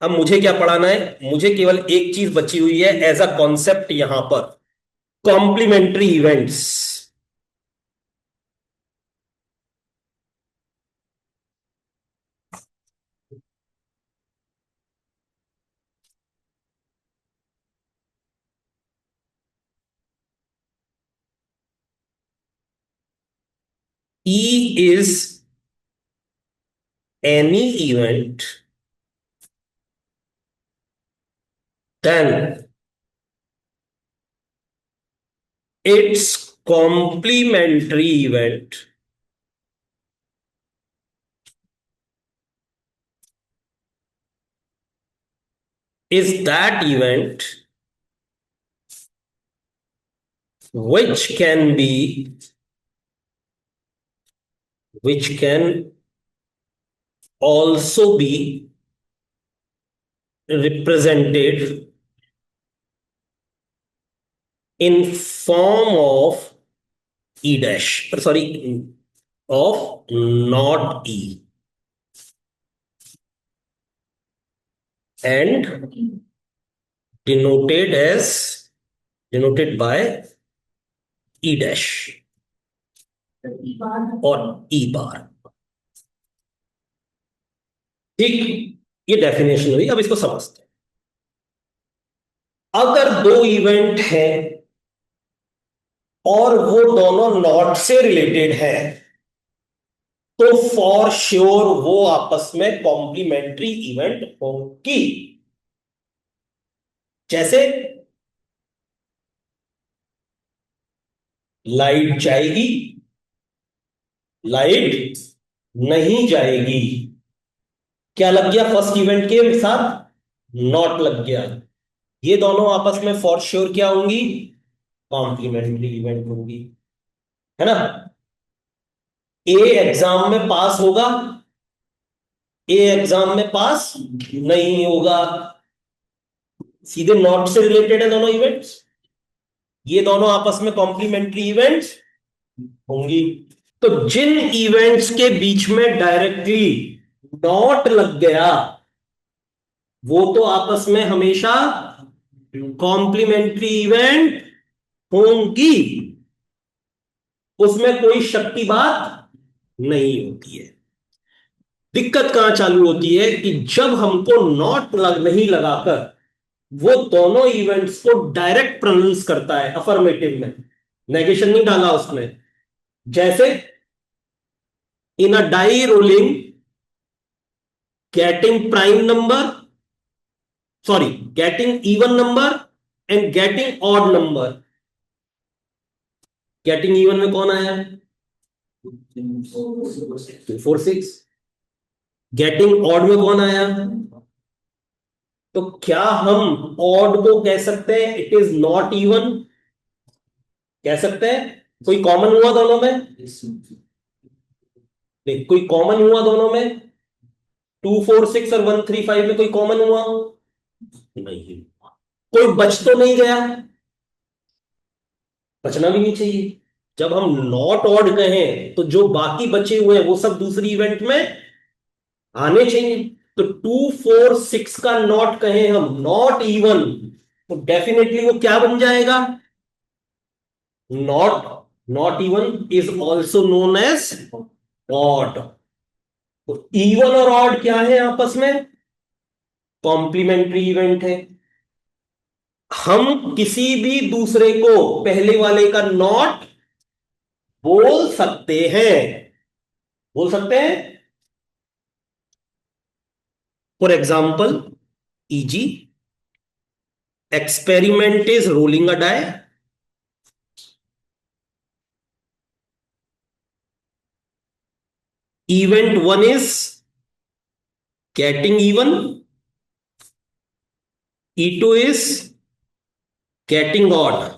अब मुझे क्या पढ़ाना है? मुझे केवल एक चीज बची हुई है एज अ कॉन्सेप्ट यहां पर, complementary events. E is any event, then its complementary event is that event which can be, which can also be represented in form of E dash, sorry, of not E, and denoted as, denoted by E dash और E बार। ठीक, ये definition हुई। अब इसको समझते हैं। अगर दो इवेंट हैं और वो दोनों नॉट से रिलेटेड है, तो फॉर श्योर वो आपस में कॉम्प्लीमेंट्री इवेंट होंगी। जैसे लाइट जाएगी, लाइट नहीं जाएगी। क्या लग गया फर्स्ट इवेंट के साथ? नॉट लग गया। ये दोनों आपस में फॉर श्योर क्या होंगी? कॉम्प्लीमेंट्री इवेंट होंगी, है ना। ए एग्जाम में पास होगा, ए एग्जाम में पास नहीं होगा। सीधे नॉट से रिलेटेड है दोनों इवेंट्स, ये दोनों आपस में कॉम्प्लीमेंट्री इवेंट्स होंगी। तो जिन इवेंट्स के बीच में डायरेक्टली नॉट लग गया, वो तो आपस में हमेशा कॉम्प्लीमेंट्री इवेंट होंगी, उसमें कोई शक की बात नहीं होती है। दिक्कत कहां चालू होती है कि जब हमको नॉट नहीं लगाकर वो दोनों इवेंट्स को डायरेक्ट प्रोनाउंस करता है अफर्मेटिव में, नेगेशन नहीं डाला उसमें। जैसे in a die rolling, getting prime number, sorry, getting even number and getting odd number. Getting even में कौन आया? 246। गेटिंग ऑड में कौन आया? तो क्या हम ऑड को कह सकते हैं इट इज नॉट इवन? कह सकते हैं। कोई कॉमन हुआ दोनों में? देख, कोई कॉमन हुआ दोनों में? 246 और 135 में कोई कॉमन हुआ? नहीं। कोई बच तो नहीं गया? बचना भी नहीं चाहिए। जब हम नॉट ऑड कहें तो जो बाकी बचे हुए हैं वो सब दूसरी इवेंट में आने चाहिए। तो 246 का नॉट कहें हम नॉट इवन, तो डेफिनेटली वो क्या बन जाएगा? Not, not even is also known as odd. तो इवन और ऑड क्या है आपस में? कॉम्प्लीमेंट्री इवेंट है। हम किसी भी दूसरे को पहले वाले का नॉट बोल सकते हैं, बोल सकते हैं। For example, easy experiment is rolling a die. Event 1 is getting even. E2 is getting odd.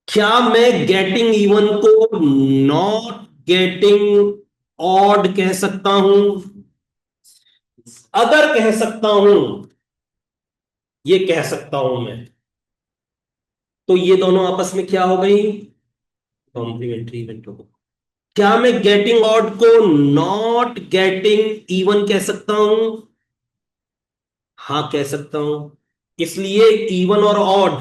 क्या मैं गेटिंग इवन को नॉट गेटिंग ऑड कह सकता हूं? अगर कह सकता हूं, ये कह सकता हूं मैं, तो ये दोनों आपस में क्या हो गई? कॉम्प्लीमेंट्री इवेंट हो गई। क्या मैं गेटिंग ऑड को नॉट गेटिंग इवन कह सकता हूं? हाँ कह सकता हूं। इसलिए इवन और ऑड,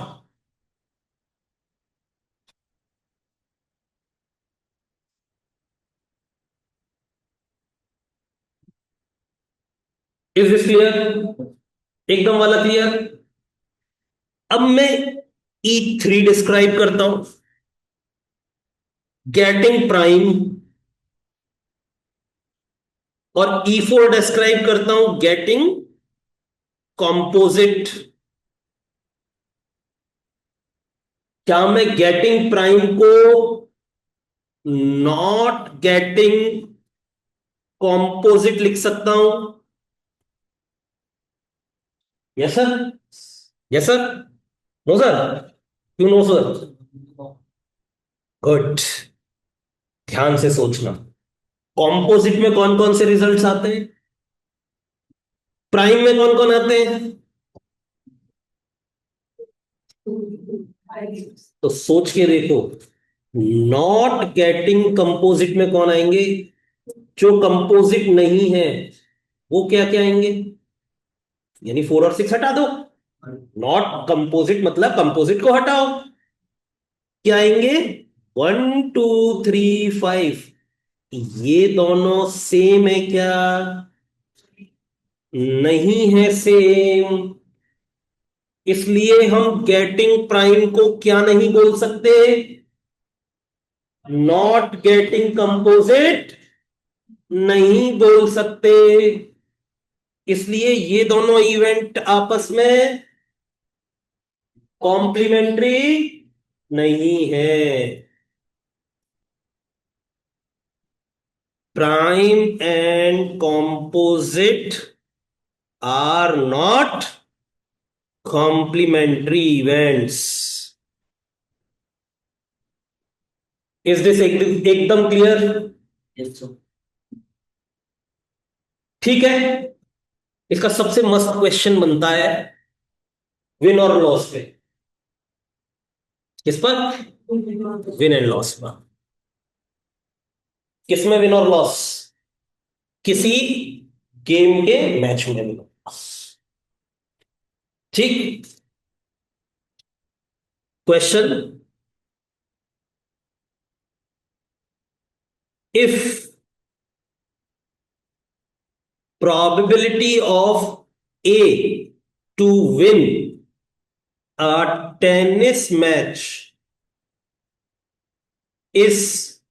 इज दिस क्लियर? एकदम वाला क्लियर। अब मैं E3 डिस्क्राइब करता हूं, गेटिंग प्राइम, और E4 डिस्क्राइब करता हूं, गेटिंग कॉम्पोजिट। क्या मैं गेटिंग प्राइम को नॉट गेटिंग कॉम्पोजिट लिख सकता हूं? Yes sir. Yes sir. No sir. क्यों नो सर? गुड। ध्यान से सोचना। कॉम्पोजिट में कौन कौन से रिजल्ट्स आते हैं? प्राइम में कौन कौन आते हैं? तो सोच के देखो, नॉट गेटिंग कंपोजिट में कौन आएंगे? जो कंपोजिट नहीं है वो क्या क्या आएंगे? यानी 4 और 6 हटा दो। नॉट कंपोजिट मतलब कंपोजिट को हटाओ। क्या आएंगे? 1 2 3 5। ये दोनों सेम है क्या? नहीं है सेम। इसलिए हम गेटिंग प्राइम को क्या नहीं बोल सकते? नॉट गेटिंग कंपोजिट नहीं बोल सकते। इसलिए ये दोनों इवेंट आपस में कॉम्प्लीमेंट्री नहीं है। Prime and composite are not complementary events. Is this एकदम क्लियर? Yes sir. ठीक है। इसका सबसे मस्त क्वेश्चन बनता है विन और लॉस पे। किस पर? विन एंड लॉस पर। किसमें विन और लॉस? किसी गेम के मैच में विन और लॉस। ठीक। Question, if probability of A to win a tennis match is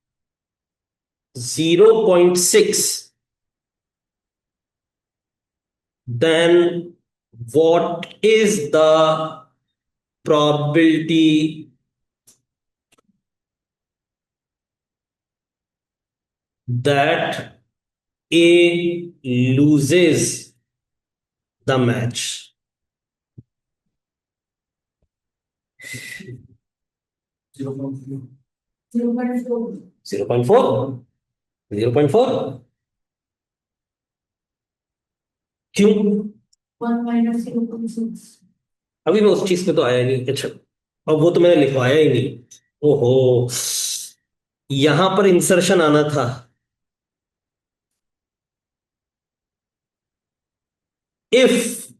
0.6, then what is the probability that A loses the match? 0.4। 0.4। क्यों? अभी मैं उस चीज पे तो आया नहीं। अच्छा, अब वो तो मैंने लिखवाया ही नहीं। ओहो, यहां पर इंसर्शन आना था। If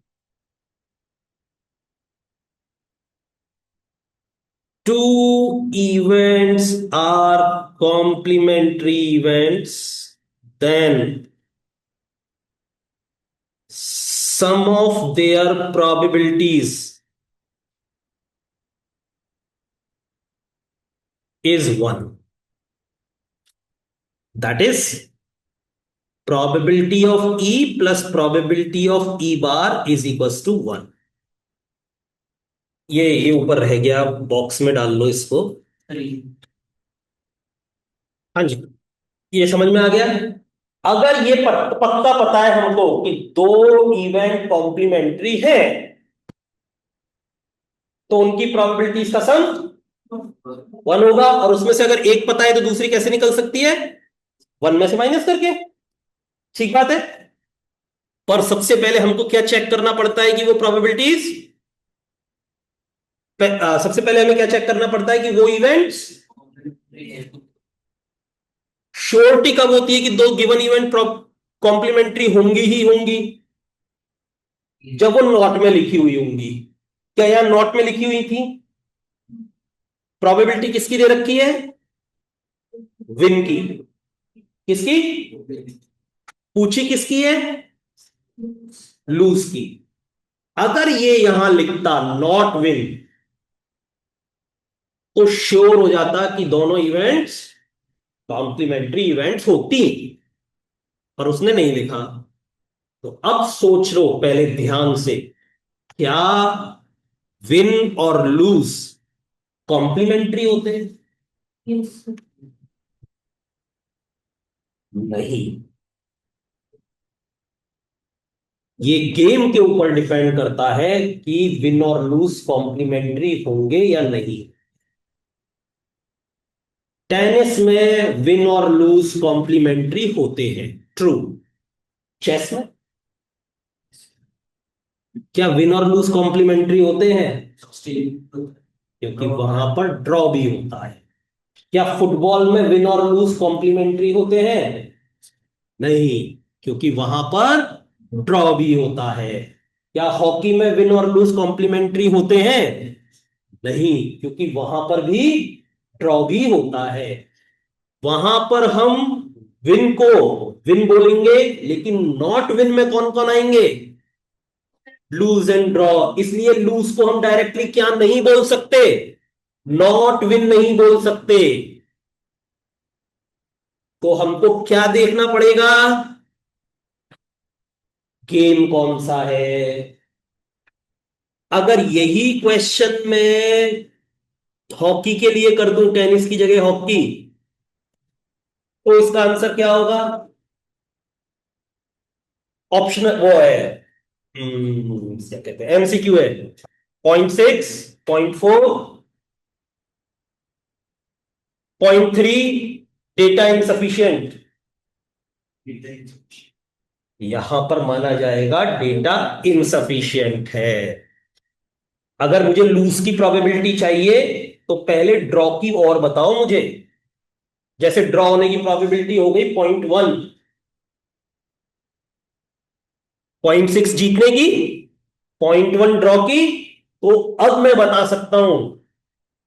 two events are complementary events, then sum of their probabilities is 1. That is, probability of E plus probability of E bar is equals to 1. ये ऊपर रह गया, बॉक्स में डाल लो इसको। हाँ जी, ये समझ में आ गया। अगर ये पक्का पता है हमको कि दो इवेंट कॉम्प्लीमेंट्री है, तो उनकी प्रोबेबिलिटीज का सम 1 होगा। और उसमें से अगर एक पता है तो दूसरी कैसे निकल सकती है? 1 में से माइनस करके। ठीक बात है। पर सबसे पहले हमको क्या चेक करना पड़ता है कि वो प्रोबेबिलिटीज, सबसे पहले हमें क्या चेक करना पड़ता है कि वो इवेंट्स, श्योरिटी कब होती है कि दो गिवन इवेंट कॉम्प्लीमेंट्री होंगी ही होंगी? जब वो नॉट में लिखी हुई होंगी। क्या यहां नॉट में लिखी हुई थी? प्रोबेबिलिटी किसकी दे रखी है? विन की। किसकी? पूछी किसकी है? लूज की। अगर ये यहां लिखता नॉट विन, तो श्योर हो जाता कि दोनों इवेंट्स कॉम्प्लीमेंट्री इवेंट्स होती, पर उसने नहीं लिखा। तो अब सोच लो पहले ध्यान से, क्या विन और लूज कॉम्प्लीमेंट्री होते हैं? नहीं। ये गेम के ऊपर डिपेंड करता है कि विन और लूज कॉम्प्लीमेंट्री होंगे या नहीं। टेनिस में विन और लूज कॉम्प्लीमेंट्री होते हैं, ट्रू। चेस में क्या विन और लूज कॉम्प्लीमेंट्री होते हैं? क्योंकि वहां पर ड्रॉ भी होता है। क्या फुटबॉल में विन और लूज कॉम्प्लीमेंट्री होते हैं? नहीं, क्योंकि वहां पर ड्रॉ भी होता है। क्या हॉकी में विन और लूज कॉम्प्लीमेंट्री होते हैं? नहीं, क्योंकि वहां पर भी ड्रॉ भी होता है। वहां पर हम विन को विन बोलेंगे, लेकिन नॉट विन में कौन कौन आएंगे? Lose and draw. इसलिए लूज को हम डायरेक्टली क्या नहीं बोल सकते? नॉट विन नहीं बोल सकते। तो हमको क्या देखना पड़ेगा? गेम कौन सा है। अगर यही क्वेश्चन में हॉकी के लिए कर दूं, टेनिस की जगह हॉकी, तो इसका आंसर क्या होगा? ऑप्शन वो है, क्या कहते हैं, एमसीक्यू है। 0.6, 0.4, 0.3, डेटा इनसफिशियंट। यहां पर माना जाएगा डेटा इनसफिशियंट है। अगर मुझे लूज की प्रोबेबिलिटी चाहिए, तो पहले ड्रॉ की और बताओ मुझे। जैसे ड्रॉ होने की प्रोबेबिलिटी हो गई 0.1, 0.6 जीतने की, 0.1 ड्रॉ की। तो अब मैं बता सकता हूं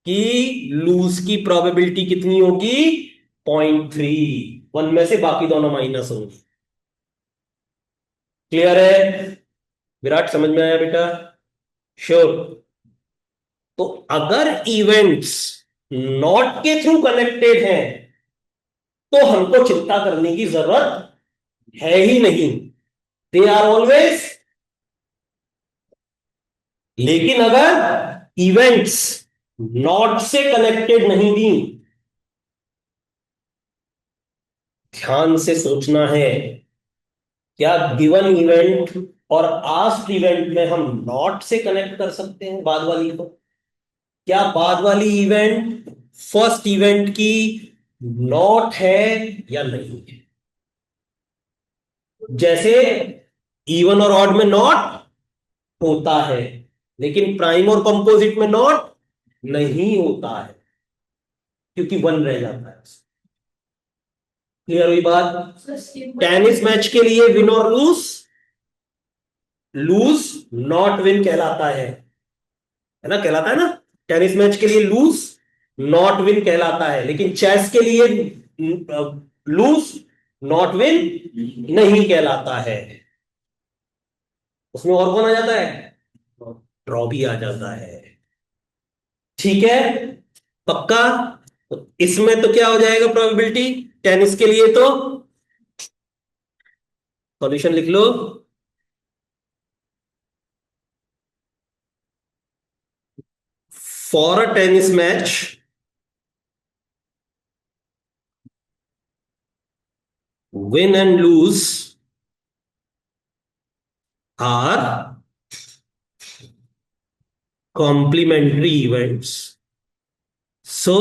कि लूज की प्रोबेबिलिटी कितनी होगी? 0.3। 1 में से बाकी दोनों माइनस होंगे। क्लियर है? विराट, समझ में आया बेटा? श्योर। तो अगर इवेंट्स नॉट के थ्रू कनेक्टेड हैं, तो हमको चिंता करने की जरूरत है ही नहीं। They are always. लेकिन अगर इवेंट्स नॉट से कनेक्टेड नहीं थी, ध्यान से सोचना है, क्या गिवन इवेंट और आस्ट इवेंट में हम नॉट से कनेक्ट कर सकते हैं बाद वाली को? क्या बाद वाली इवेंट फर्स्ट इवेंट की नॉट है या नहीं है? जैसे इवन और ऑड में नॉट होता है, लेकिन प्राइम और कंपोजिट में नॉट नहीं होता है, क्योंकि वन रह जाता है। क्लियर हुई बात? टेनिस मैच के लिए विन और लूज, लूज नॉट विन कहलाता है ना, कहलाता है ना। टेनिस मैच के लिए लूज नॉट विन कहलाता है, लेकिन चेस के लिए लूज नॉट विन नहीं कहलाता है। उसमें और कौन आ जाता है? ड्रॉ भी आ जाता है। ठीक है, पक्का? तो इसमें तो क्या हो जाएगा प्रोबेबिलिटी, टेनिस के लिए तो सॉल्यूशन लिख लो। For a tennis match, win and lose are complementary events. So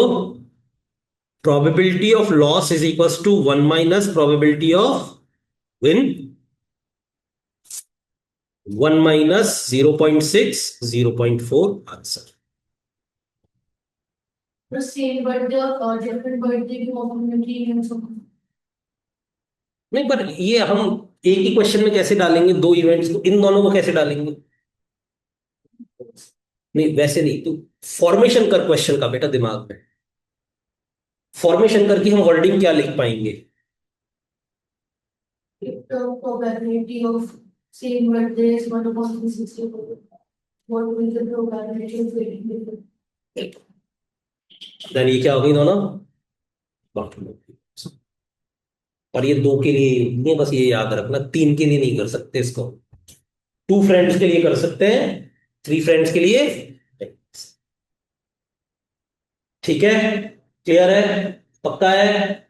probability of loss is equals to 1 minus probability of win, 1 minus 0.6, 0.4 answer. Same birthday और डिफरेंट बर्थडे की कॉम्प्लीमेंट्री इवेंट्स होंगे। नहीं, पर ये हम एक ही क्वेश्चन में कैसे डालेंगे दो इवेंट्स को, इन दोनों को कैसे डालेंगे? नहीं वैसे नहीं, तो फॉर्मेशन कर क्वेश्चन का बेटा दिमाग में। फॉर्मेशन करके हम वर्डिंग क्या लिख पाएंगे? If the probability of same birthday is 1/364, what will the probability of getting it? Then ये क्या हो गई दोनों? और ये दो के लिए नहीं है, बस ये याद रखना, तीन के लिए नहीं कर सकते इसको। टू फ्रेंड्स के लिए कर सकते हैं, थ्री फ्रेंड्स के लिए। ठीक है, क्लियर है, पक्का है?